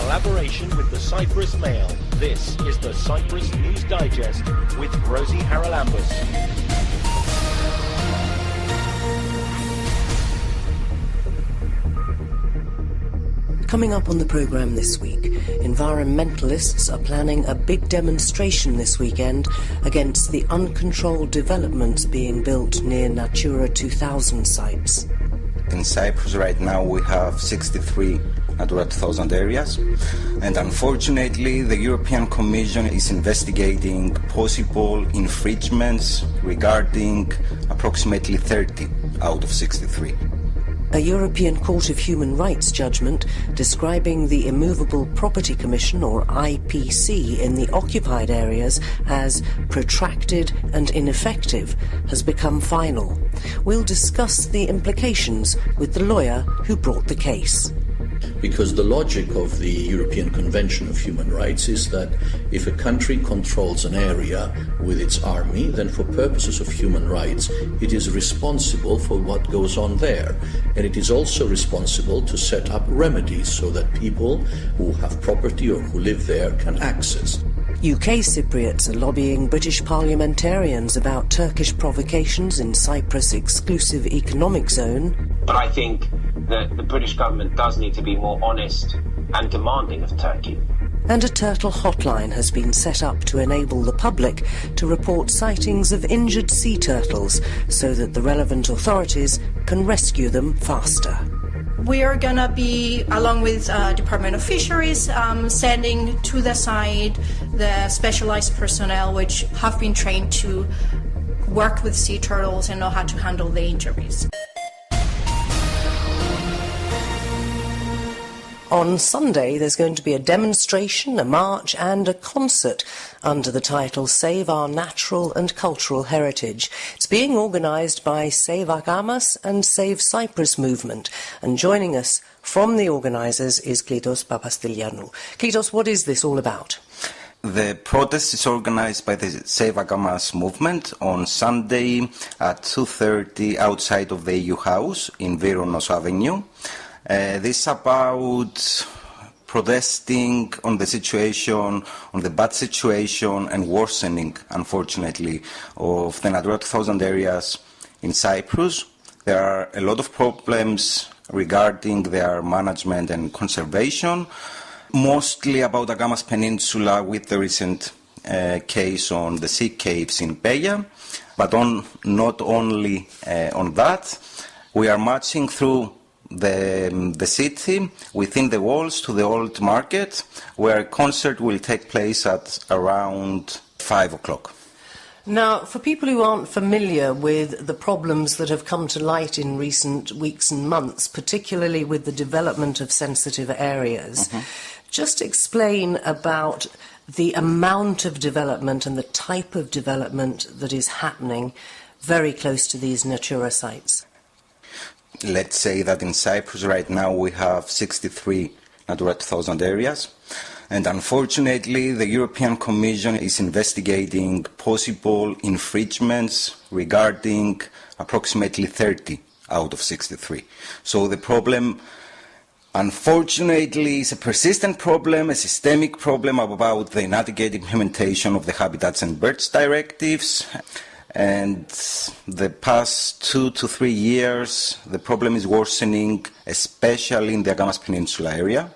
collaboration with the Cyprus Mail. This is the Cyprus News Digest with Rosie Haralambos. Coming up on the programme this week, environmentalists are planning a big demonstration this weekend against the uncontrolled developments being built near Natura 2000 sites. In Cyprus right now we have 63 Natura 2000 areas, and unfortunately the European Commission is investigating possible infringements regarding approximately 30 out of 63. A European Court of Human Rights judgment describing the Immovable Property Commission, or IPC, in the occupied areas as protracted and ineffective has become final. We'll discuss the implications with the lawyer who brought the case. Because the logic of the European Convention of Human Rights is that if a country controls an area with its army, then for purposes of human rights, it is responsible for what goes on there. And it is also responsible to set up remedies so that people who have property or who live there can access. UK Cypriots are lobbying British parliamentarians about Turkish provocations in Cyprus' exclusive economic zone. But I think that the British government does need to be more honest and demanding of Turkey. And a turtle hotline has been set up to enable the public to report sightings of injured sea turtles so that the relevant authorities can rescue them faster. We are going to be, along with Department of Fisheries, sending to the site the specialized personnel which have been trained to work with sea turtles and know how to handle the injuries. On Sunday, there's going to be a demonstration, a march and a concert under the title Save Our Natural and Cultural Heritage. It's being organised by Save Agamas and Save Cyprus movement. And joining us from the organisers is Christos Papastilianou. Christos, what is this all about? The protest is organised by the Save Agamas movement on Sunday at 2:30 outside of the EU House in Vironos Avenue. This is about protesting on the situation, on the bad situation and worsening, unfortunately, of the Natura 2000 areas in Cyprus. There are a lot of problems regarding their management and conservation, mostly about Agamas Peninsula with the recent case on the sea caves in Peia, but not only on that. We are marching through the city within the walls to the old market, where a concert will take place at around 5 o'clock. Now, for people who aren't familiar with the problems that have come to light in recent weeks and months, particularly with the development of sensitive areas, just explain about the amount of development and the type of development that is happening very close to these Natura sites. Let's say that in Cyprus right now we have 63 Natura 2000 areas, and unfortunately the European Commission is investigating possible infringements regarding approximately 30 out of 63. So the problem, unfortunately, is a persistent problem, a systemic problem about the inadequate implementation of the Habitats and Birds directives. And the past 2 to 3 years, the problem is worsening, especially in the Agamas Peninsula area,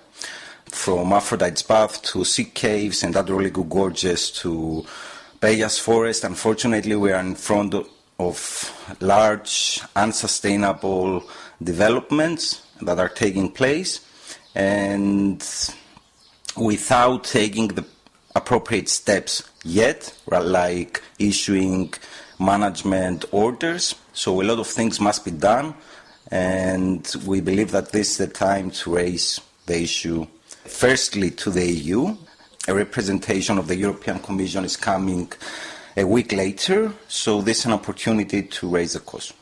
from Aphrodite's Bath to sea caves and Adrolikou Gorges to Peias Forest. Unfortunately, we are in front of large, unsustainable developments that are taking place, and without taking the appropriate steps yet, like issuing management orders. So a lot of things must be done, and we believe that this is the time to raise the issue firstly to the EU. A representation of the European Commission is coming a week later, so this is an opportunity to raise the cause.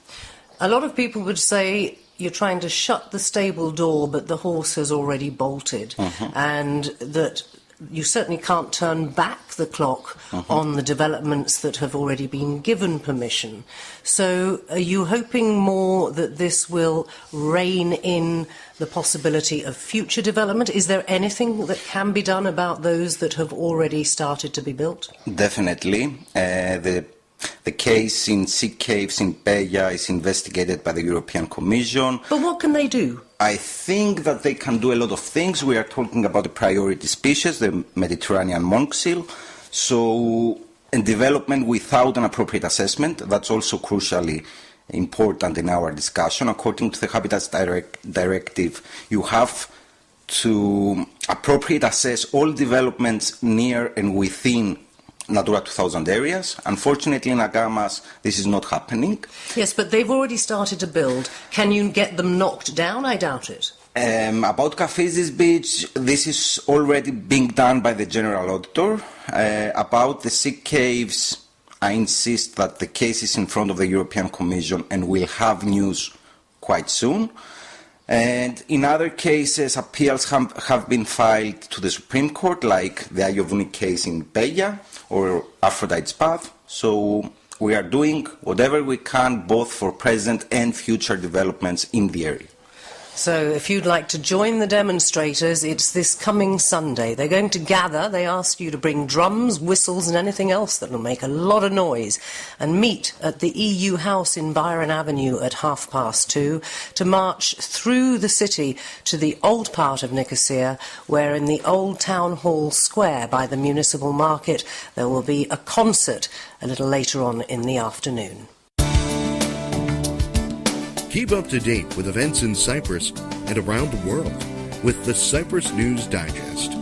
A lot of people would say you're trying to shut the stable door, but the horse has already bolted, and that you certainly can't turn back the clock on the developments that have already been given permission. So are you hoping more that this will rein in the possibility of future development? Is there anything that can be done about those that have already started to be built? Definitely. The case in Sea Caves in Peja is investigated by the European Commission. But what can they do? I think that they can do a lot of things. We are talking about the priority species, the Mediterranean monk seal. So, in development without an appropriate assessment, that's also crucially important in our discussion. According to the Habitats Directive, you have to appropriately assess all developments near and within Natura 2000 areas. Unfortunately, in Agamas, this is not happening. Yes, but they've already started to build. Can you get them knocked down? I doubt it. About Kafizis Beach, this is already being done by the General Auditor. About the Sea Caves, I insist that the case is in front of the European Commission and we'll have news quite soon. And in other cases, appeals have been filed to the Supreme Court, like the Ayovuni case in Peja or Aphrodite's Path. So we are doing whatever we can, both for present and future developments in the area. So if you'd like to join the demonstrators, it's this coming Sunday. They're going to gather. They ask you to bring drums, whistles and anything else that will make a lot of noise and meet at the EU House in Byron Avenue at 2:30 to march through the city to the old part of Nicosia, where in the old town hall square by the municipal market there will be a concert a little later on in the afternoon. Keep up to date with events in Cyprus and around the world with the Cyprus News Digest.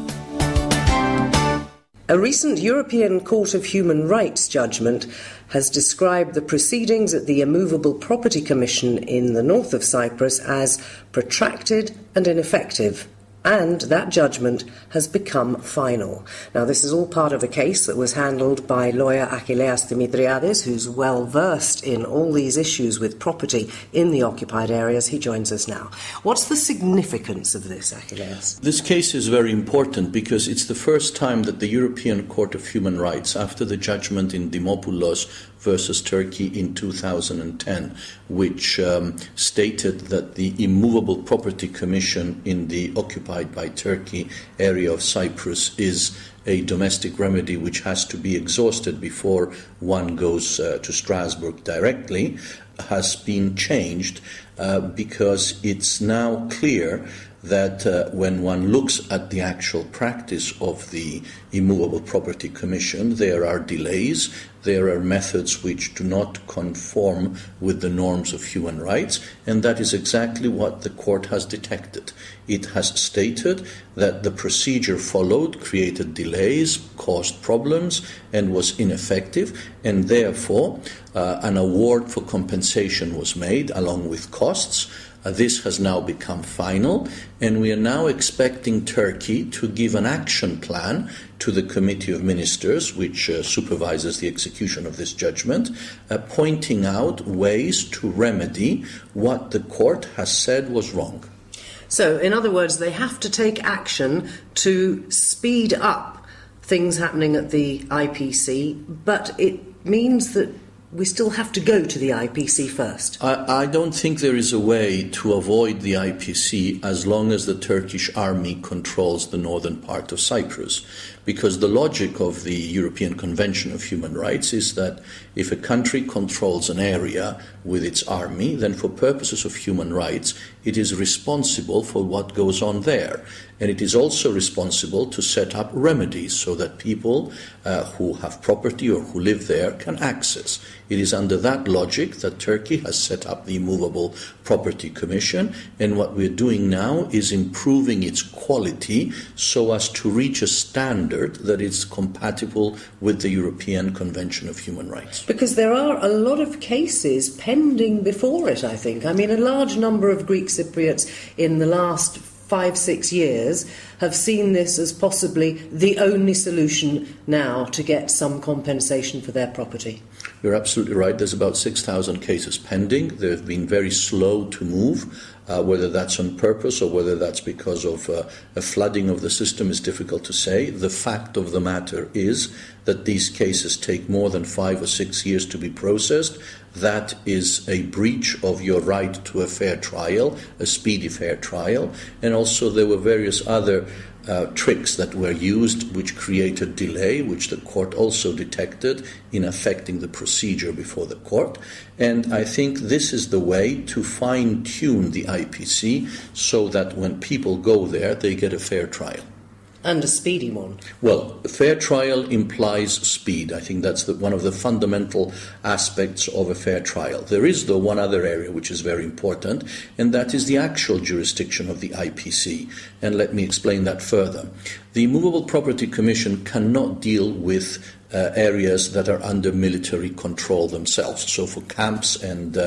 A recent European Court of Human Rights judgment has described the proceedings at the Immovable Property Commission in the north of Cyprus as protracted and ineffective. And that judgment has become final. Now, this is all part of a case that was handled by lawyer Achilleas Dimitriadis, who's well versed in all these issues with property in the occupied areas. He joins us now. What's the significance of this, Achilleas? This case is very important because it's the first time that the European Court of Human Rights, after the judgment in Dimopoulos versus Turkey in 2010, which stated that the Immovable Property Commission in the occupied by Turkey area of Cyprus is a domestic remedy which has to be exhausted before one goes to Strasbourg directly, has been changed because it's now clear that when one looks at the actual practice of the Immovable Property Commission, there are delays, there are methods which do not conform with the norms of human rights, and that is exactly what the court has detected. It has stated that the procedure followed created delays, caused problems, and was ineffective, and therefore an award for compensation was made along with costs. This has now become final, and we are now expecting Turkey to give an action plan to the Committee of Ministers, which supervises the execution of this judgment, pointing out ways to remedy what the court has said was wrong. So, in other words, they have to take action to speed up things happening at the IPC, but it means that we still have to go to the IPC first. I don't think there is a way to avoid the IPC as long as the Turkish army controls the northern part of Cyprus. Because the logic of the European Convention of Human Rights is that if a country controls an area with its army, then for purposes of human rights, it is responsible for what goes on there. And it is also responsible to set up remedies so that people who have property or who live there can access. It is under that logic that Turkey has set up the Immovable Property Commission, and what we're doing now is improving its quality so as to reach a standard that is compatible with the European Convention of Human Rights. Because there are a lot of cases pending before it, I think. I mean, a large number of Greek Cypriots in the last 5-6 years have seen this as possibly the only solution now to get some compensation for their property. You're absolutely right. There's about 6,000 cases pending. They've been very slow to move. Whether that's on purpose or whether that's because of a flooding of the system is difficult to say. The fact of the matter is that these cases take more than 5 or 6 years to be processed. That is a breach of your right to a fair trial, a speedy fair trial. And also there were various other tricks that were used which created delay, which the court also detected in affecting the procedure before the court. And I think this is the way to fine-tune the IPC so that when people go there, they get a fair trial. And a speedy one. Well, a fair trial implies speed. I think that's one of the fundamental aspects of a fair trial. There is, though, one other area which is very important, and that is the actual jurisdiction of the IPC. And let me explain that further. The Immovable Property Commission cannot deal with areas that are under military control themselves. So for camps and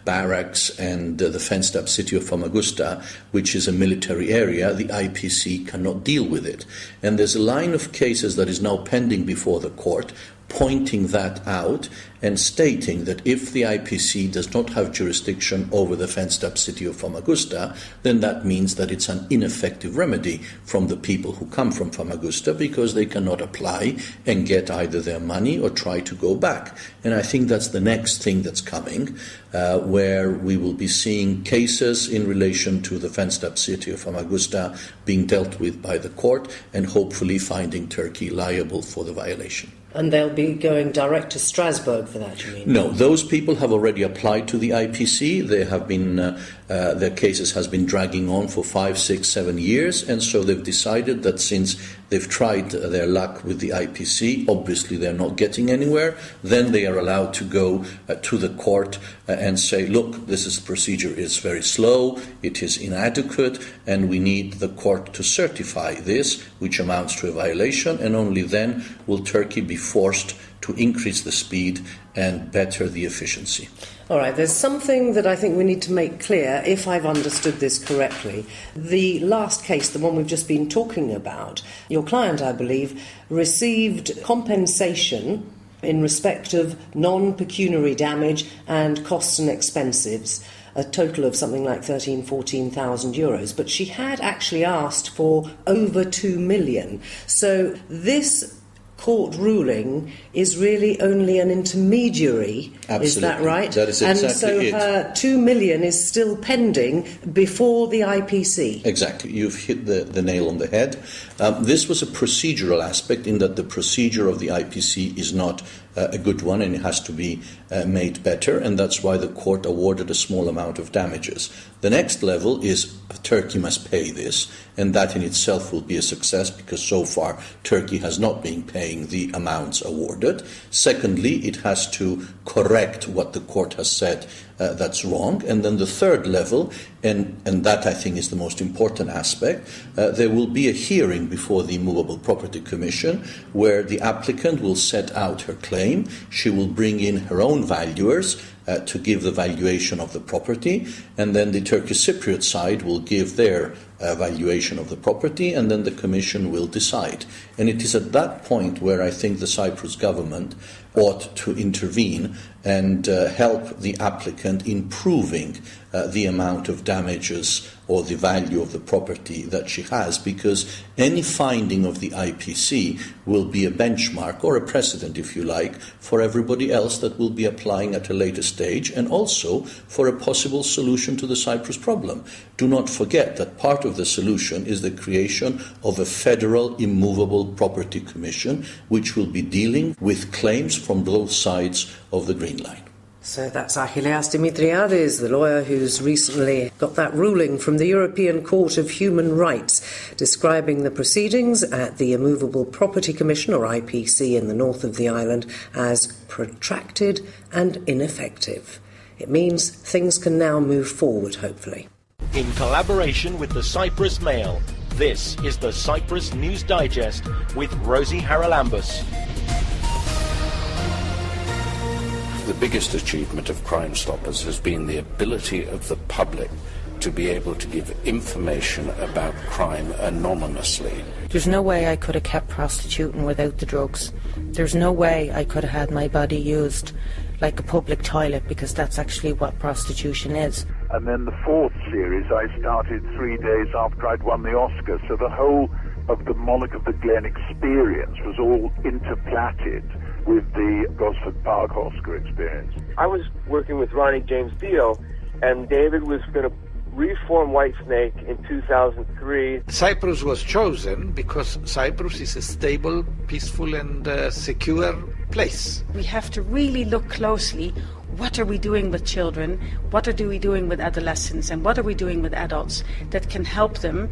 barracks and the fenced-up city of Famagusta, which is a military area, the IPC cannot deal with it. And there's a line of cases that is now pending before the court pointing that out and stating that if the IPC does not have jurisdiction over the fenced-up city of Famagusta, then that means that it's an ineffective remedy from the people who come from Famagusta because they cannot apply and get either their money or try to go back. And I think that's the next thing that's coming, where we will be seeing cases in relation to the fenced-up city of Famagusta being dealt with by the court and hopefully finding Turkey liable for the violation. And they'll be going direct to Strasbourg for that, you mean? No, those people have already applied to the IPC. They have been, their cases has been dragging on for 5, 6, 7 years, and so they've decided that since they've tried their luck with the IPC, obviously they're not getting anywhere, then they are allowed to go to the court and say, look, this procedure is very slow, it is inadequate, and we need the court to certify this, which amounts to a violation, and only then will Turkey be forced to increase the speed and better the efficiency. All right, there's something that I think we need to make clear, if I've understood this correctly. The last case, the one we've just been talking about, your client, I believe, received compensation in respect of non-pecuniary damage and costs and expenses, a total of something like 14,000 euros, but she had actually asked for over 2 million. So this court ruling is really only an intermediary. Absolutely. Is that right? That is exactly it. And so her 2 million is still pending before the IPC. Exactly. You've hit the nail on the head. This was a procedural aspect in that the procedure of the IPC is not a good one and it has to be made better, and that's why the court awarded a small amount of damages. The next level is Turkey must pay this, and that in itself will be a success because so far Turkey has not been paying the amounts awarded. Secondly, it has to correct what the court has said that's wrong. And then the third level, and that I think is the most important aspect, there will be a hearing before the Immovable Property Commission where the applicant will set out her claim. She will bring in her own valuers to give the valuation of the property, and then the Turkish Cypriot side will give their valuation of the property, and then the Commission will decide. And it is at that point where I think the Cyprus government ought to intervene and help the applicant in proving the amount of damages or the value of the property that she has, because any finding of the IPC will be a benchmark or a precedent, if you like, for everybody else that will be applying at a later stage, and also for a possible solution to the Cyprus problem. Do not forget that part of the solution is the creation of a federal immovable property commission, which will be dealing with claims from both sides of the Green Line. So that's Achilleas Dimitriades, the lawyer who's recently got that ruling from the European Court of Human Rights describing the proceedings at the Immovable Property Commission, or IPC, in the north of the island as protracted and ineffective. It means things can now move forward, hopefully. In collaboration with the Cyprus Mail, this is the Cyprus News Digest with Rosie Haralambos. The biggest achievement of Crime Stoppers has been the ability of the public to be able to give information about crime anonymously. There's no way I could have kept prostituting without the drugs. There's no way I could have had my body used like a public toilet, because that's actually what prostitution is. And then the fourth series I started 3 days after I'd won the Oscar, so the whole of the Monarch of the Glen experience was all interplatted with the Gosford Park Oscar experience. I was working with Ronnie James Dio, and David was going to reform Whitesnake in 2003. Cyprus was chosen because Cyprus is a stable, peaceful and secure place. We have to really look closely. What are we doing with children? What are we doing with adolescents? And what are we doing with adults that can help them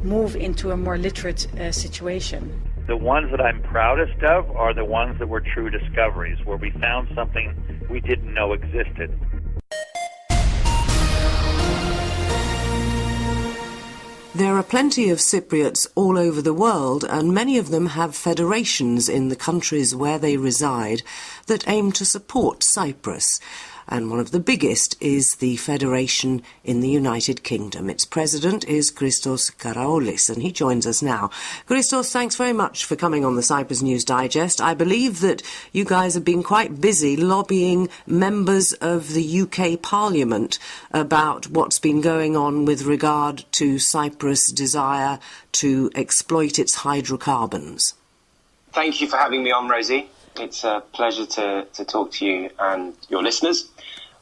move into a more literate situation? The ones that I'm proudest of are the ones that were true discoveries, where we found something we didn't know existed. There are plenty of Cypriots all over the world, and many of them have federations in the countries where they reside that aim to support Cyprus. And one of the biggest is the Federation in the United Kingdom. Its president is Christos Corrales, and he joins us now. Christos, thanks very much for coming on the Cyprus News Digest. I believe that you guys have been quite busy lobbying members of the UK Parliament about what's been going on with regard to Cyprus' desire to exploit its hydrocarbons. Thank you for having me on, Rosie. It's a pleasure to talk to you and your listeners.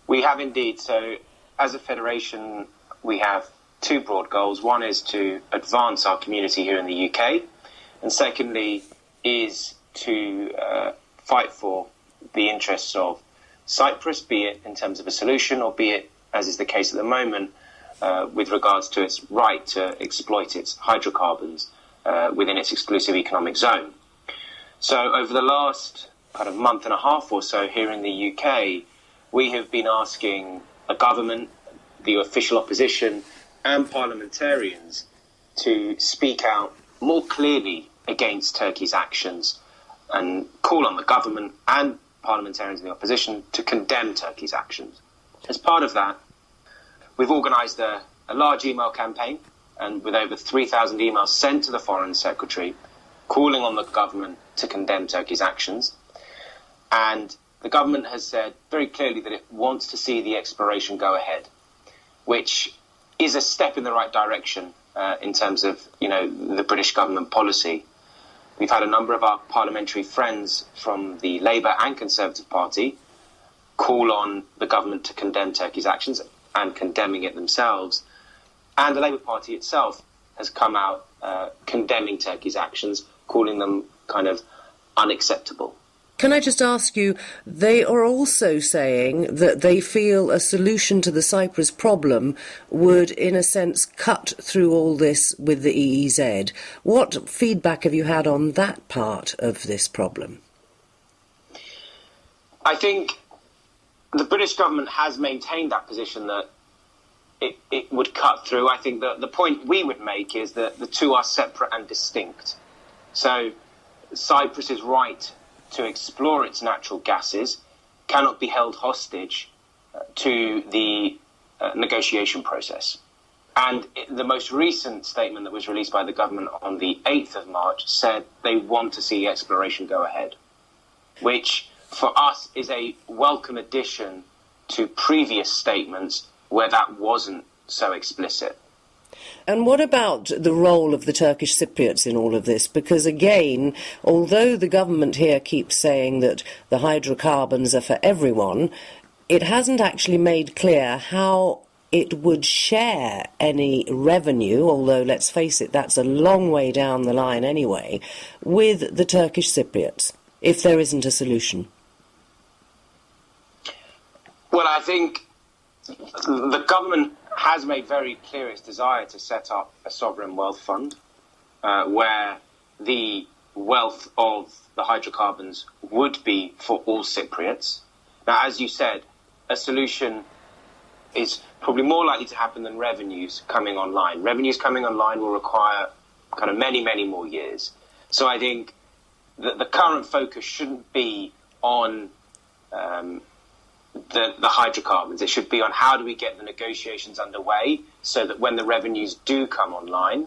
We have indeed. So, as a federation, we have two broad goals. One is to advance our community here in the UK, and secondly is to fight for the interests of Cyprus, be it in terms of a solution or be it, as is the case at the moment, with regards to its right to exploit its hydrocarbons within its exclusive economic zone. So over the last kind of month and a half or so here in the UK, we have been asking a government, the official opposition and parliamentarians to speak out more clearly against Turkey's actions and call on the government and parliamentarians in the opposition to condemn Turkey's actions. As part of that, we've organised a large email campaign, and with over 3,000 emails sent to the Foreign Secretary calling on the government to condemn Turkey's actions. And the government has said very clearly that it wants to see the exploration go ahead, which is a step in the right direction in terms of, the British government policy. We've had a number of our parliamentary friends from the Labour and Conservative Party call on the government to condemn Turkey's actions and condemning it themselves. And the Labour Party itself has come out condemning Turkey's actions, calling them kind of unacceptable. Can I just ask you, they are also saying that they feel a solution to the Cyprus problem would, in a sense, cut through all this with the EEZ. What feedback have you had on that part of this problem? I think the British government has maintained that position that it would cut through. I think that the point we would make is that the two are separate and distinct. So Cyprus's right to explore its natural gases cannot be held hostage to the negotiation process. And the most recent statement that was released by the government on the 8th of March said they want to see exploration go ahead, which for us is a welcome addition to previous statements where that wasn't so explicit. And what about the role of the Turkish Cypriots in all of this? Because again, although the government here keeps saying that the hydrocarbons are for everyone, it hasn't actually made clear how it would share any revenue, although let's face it, that's a long way down the line anyway, with the Turkish Cypriots, if there isn't a solution. Well, I think the government has made very clear its desire to set up a sovereign wealth fund where the wealth of the hydrocarbons would be for all Cypriots. Now, as you said, a solution is probably more likely to happen than revenues coming online. Revenues coming online will require kind of many, many more years. So I think that the current focus shouldn't be on the hydrocarbons. It should be on how do we get the negotiations underway so that when the revenues do come online,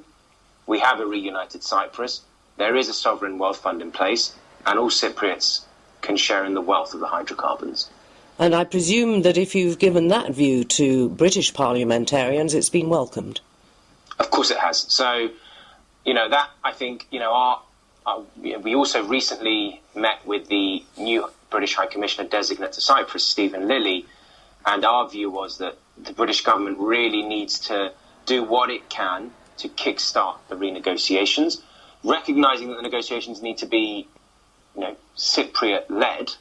we have a reunited Cyprus, there is a sovereign wealth fund in place, and all Cypriots can share in the wealth of the hydrocarbons. And I presume that if you've given that view to British parliamentarians, it's been welcomed. Of course it has. So, that, I think, we also recently met with the new British High Commissioner designate to Cyprus, Stephen Lilly, and our view was that the British government really needs to do what it can to kickstart the renegotiations, recognising that the negotiations need to be, Cypriot-led,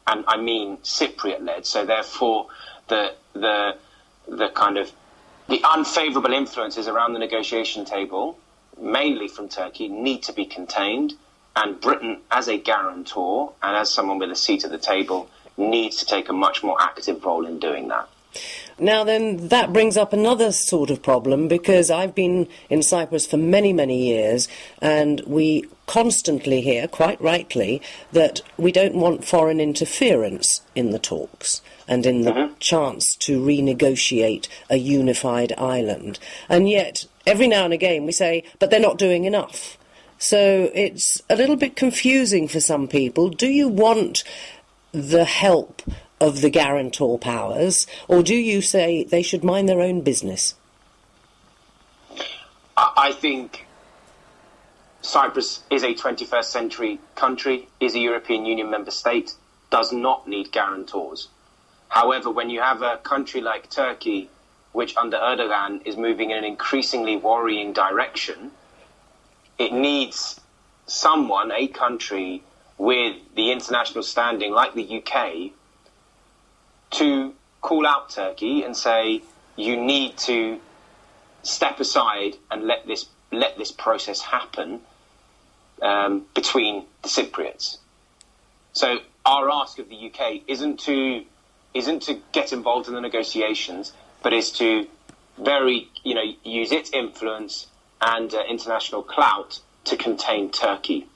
and I mean Cypriot-led. So therefore, the kind of the unfavourable influences around the negotiation table, mainly from Turkey, need to be contained, and Britain, as a guarantor and as someone with a seat at the table, needs to take a much more active role in doing that. Now then, that brings up another sort of problem, because I've been in Cyprus for many, many years, and we constantly hear, quite rightly, that we don't want foreign interference in the talks and in the chance to renegotiate a unified island. And yet, every now and again we say, but they're not doing enough. So it's a little bit confusing for some people. Do you want the help of the guarantor powers, or do you say they should mind their own business? I think Cyprus is a 21st century country, is a European Union member state, does not need guarantors. However, when you have a country like Turkey, which under Erdogan is moving in an increasingly worrying direction, it needs someone, a country with the international standing like the UK, to call out Turkey and say, you need to step aside and let this process happen between the Cypriots. So our ask of the UK isn't to get involved in the negotiations, but is to use its influence and international clout to contain Turkey.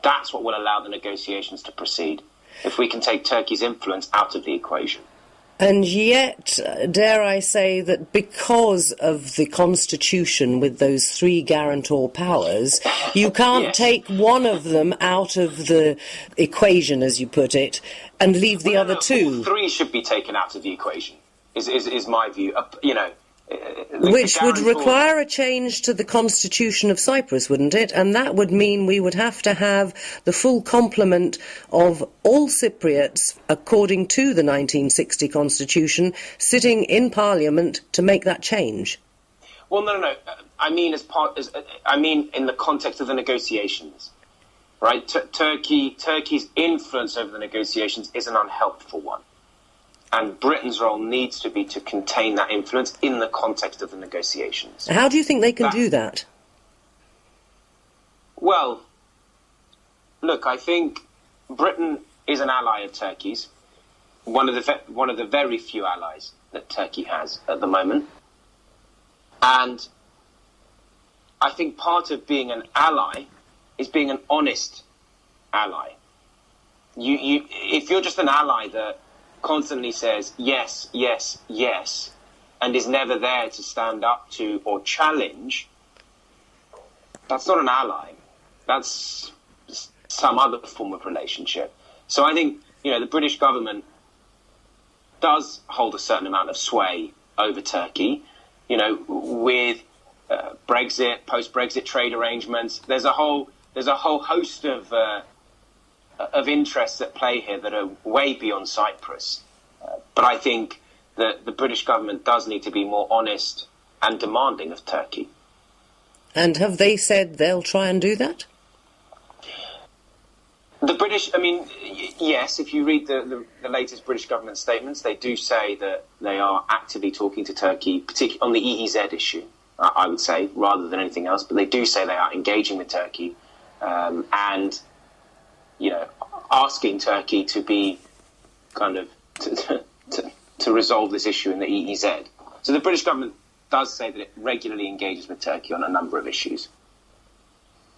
That's what will allow the negotiations to proceed, if we can take Turkey's influence out of the equation. And yet, dare I say that because of the constitution with those three guarantor powers, you can't take one of them out of the equation, as you put it, and leave the other two. All three should be taken out of the equation, is my view. Which would require a change to the constitution of Cyprus, wouldn't it? And that would mean we would have to have the full complement of all Cypriots, according to the 1960 constitution, sitting in Parliament to make that change. Well, no. I mean, in the context of the negotiations, right? Turkey's influence over the negotiations is an unhelpful one. And Britain's role needs to be to contain that influence in the context of the negotiations. How do you think they can do that? Well, look, I think Britain is an ally of Turkey's, one of the very few allies that Turkey has at the moment. And I think part of being an ally is being an honest ally. If you're just an ally that constantly says yes, yes, yes, and is never there to stand up to or challenge, that's not an ally. That's some other form of relationship. So I think, the British government does hold a certain amount of sway over Turkey, with Brexit, post-Brexit trade arrangements. There's a whole host of interests at play here that are way beyond Cyprus. But I think that the British government does need to be more honest and demanding of Turkey. And have they said they'll try and do that? The British, yes, if you read the latest British government statements, they do say that they are actively talking to Turkey, particularly on the EEZ issue, I would say, rather than anything else. But they do say they are engaging with Turkey and asking Turkey to be kind of to resolve this issue in the EEZ. So the British government does say that it regularly engages with Turkey on a number of issues,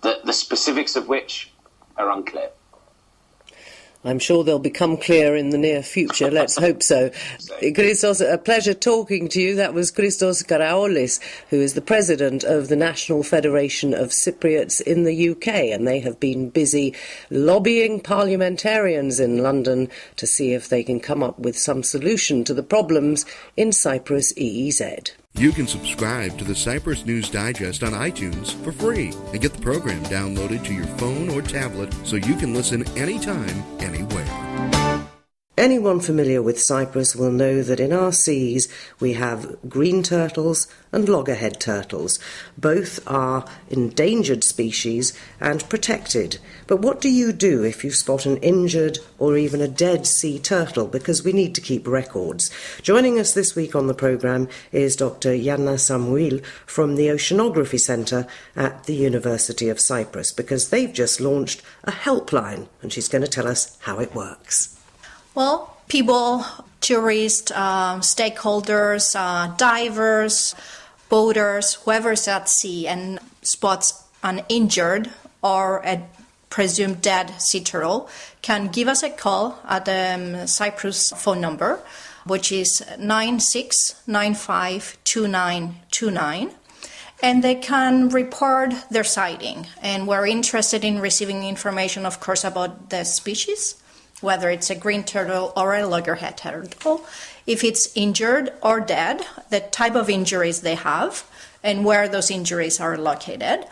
the specifics of which are unclear. I'm sure they'll become clear in the near future. Let's hope so. Christos, a pleasure talking to you. That was Christos Corrales, who is the president of the National Federation of Cypriots in the UK, and they have been busy lobbying parliamentarians in London to see if they can come up with some solution to the problems in Cyprus EEZ. You can subscribe to the Cyprus News Digest on iTunes for free and get the program downloaded to your phone or tablet so you can listen anytime, anywhere. Anyone familiar with Cyprus will know that in our seas we have green turtles and loggerhead turtles. Both are endangered species and protected. But what do you do if you spot an injured or even a dead sea turtle? Because we need to keep records. Joining us this week on the programme is Dr. Yanna Samuil from the Oceanography Centre at the University of Cyprus, because they've just launched a helpline and she's going to tell us how it works. Well, people, tourists, stakeholders, divers, boaters, whoever's at sea and spots an injured or a presumed dead sea turtle can give us a call at the Cyprus phone number, which is 96952929. And they can report their sighting. And we're interested in receiving information, of course, about the species, whether it's a green turtle or a loggerhead turtle, if it's injured or dead, the type of injuries they have, and where those injuries are located.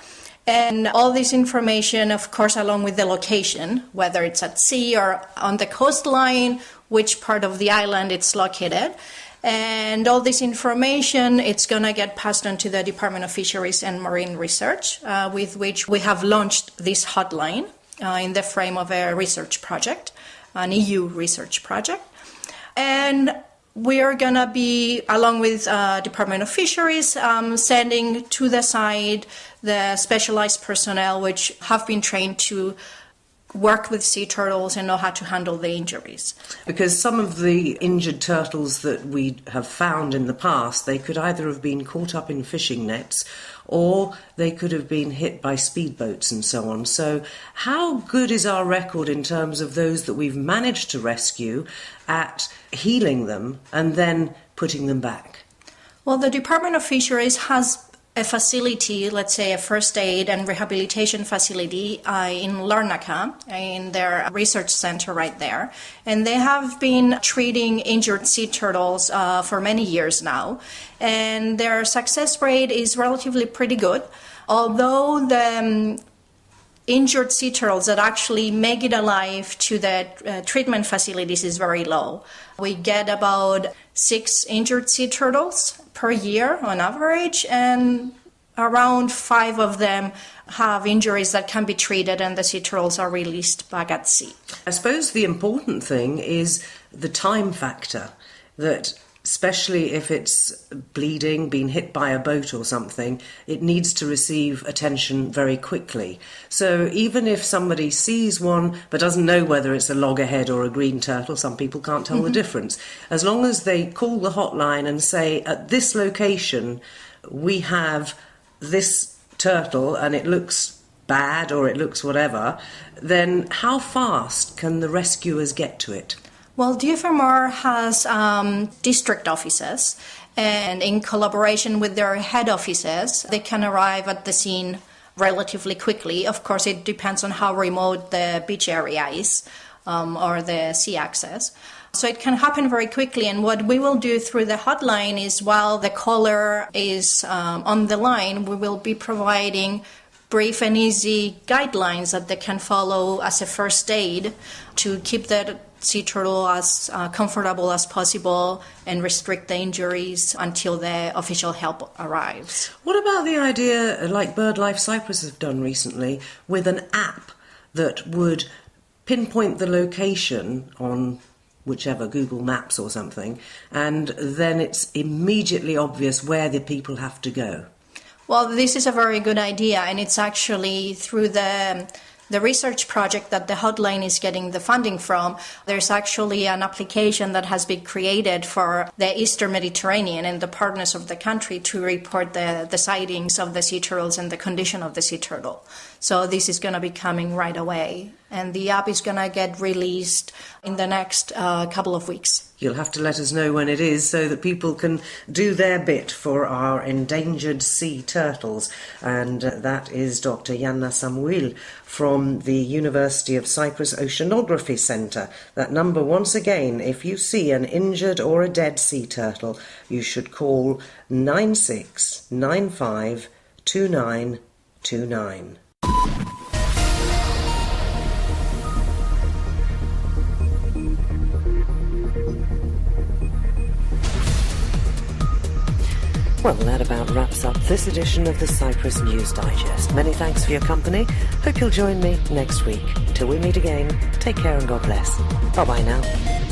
And all this information, of course, along with the location, whether it's at sea or on the coastline, which part of the island it's located. And all this information, it's going to get passed on to the Department of Fisheries and Marine Research, with which we have launched this hotline in the frame of a research project, an EU research project. And we are going to be, along with Department of Fisheries, sending to the site the specialized personnel which have been trained to work with sea turtles and know how to handle the injuries. Because some of the injured turtles that we have found in the past, they could either have been caught up in fishing nets or they could have been hit by speedboats and so on. So how good is our record in terms of those that we've managed to rescue at healing them and then putting them back? Well, the Department of Fisheries has a facility, let's say a first aid and rehabilitation facility in Larnaca, in their research center right there. And they have been treating injured sea turtles for many years now. And their success rate is relatively pretty good, although the injured sea turtles that actually make it alive to the treatment facilities is very low. We get about 6 injured sea turtles per year on average, and around 5 of them have injuries that can be treated and the sea turtles are released back at sea. I suppose the important thing is the time factor, that especially if it's bleeding, being hit by a boat or something, it needs to receive attention very quickly. So even if somebody sees one but doesn't know whether it's a loggerhead or a green turtle, some people can't tell the difference, as long as they call the hotline and say, at this location we have this turtle and it looks bad or it looks whatever, then how fast can the rescuers get to it? Well, DFMR has district offices, and in collaboration with their head offices, they can arrive at the scene relatively quickly. Of course, it depends on how remote the beach area is or the sea access. So it can happen very quickly, and what we will do through the hotline is, while the caller is on the line, we will be providing brief and easy guidelines that they can follow as a first aid to keep the sea turtle as comfortable as possible and restrict the injuries until the official help arrives. What about the idea, like BirdLife Cyprus have done recently, with an app that would pinpoint the location on whichever, Google Maps or something, and then it's immediately obvious where the people have to go? Well, this is a very good idea, and it's actually through the research project that the hotline is getting the funding from. There's actually an application that has been created for the Eastern Mediterranean and the partners of the country to report the sightings of the sea turtles and the condition of the sea turtle. So this is going to be coming right away. and the app is going to get released in the next couple of weeks. You'll have to let us know when it is so that people can do their bit for our endangered sea turtles. And that is Dr. Yanna Samuil from the University of Cyprus Oceanography Centre. That number, once again, if you see an injured or a dead sea turtle, you should call 9695 2929. Well, that about wraps up this edition of the Cyprus News Digest. Many thanks for your company. Hope you'll join me next week. Till we meet again, take care and God bless. Bye-bye now.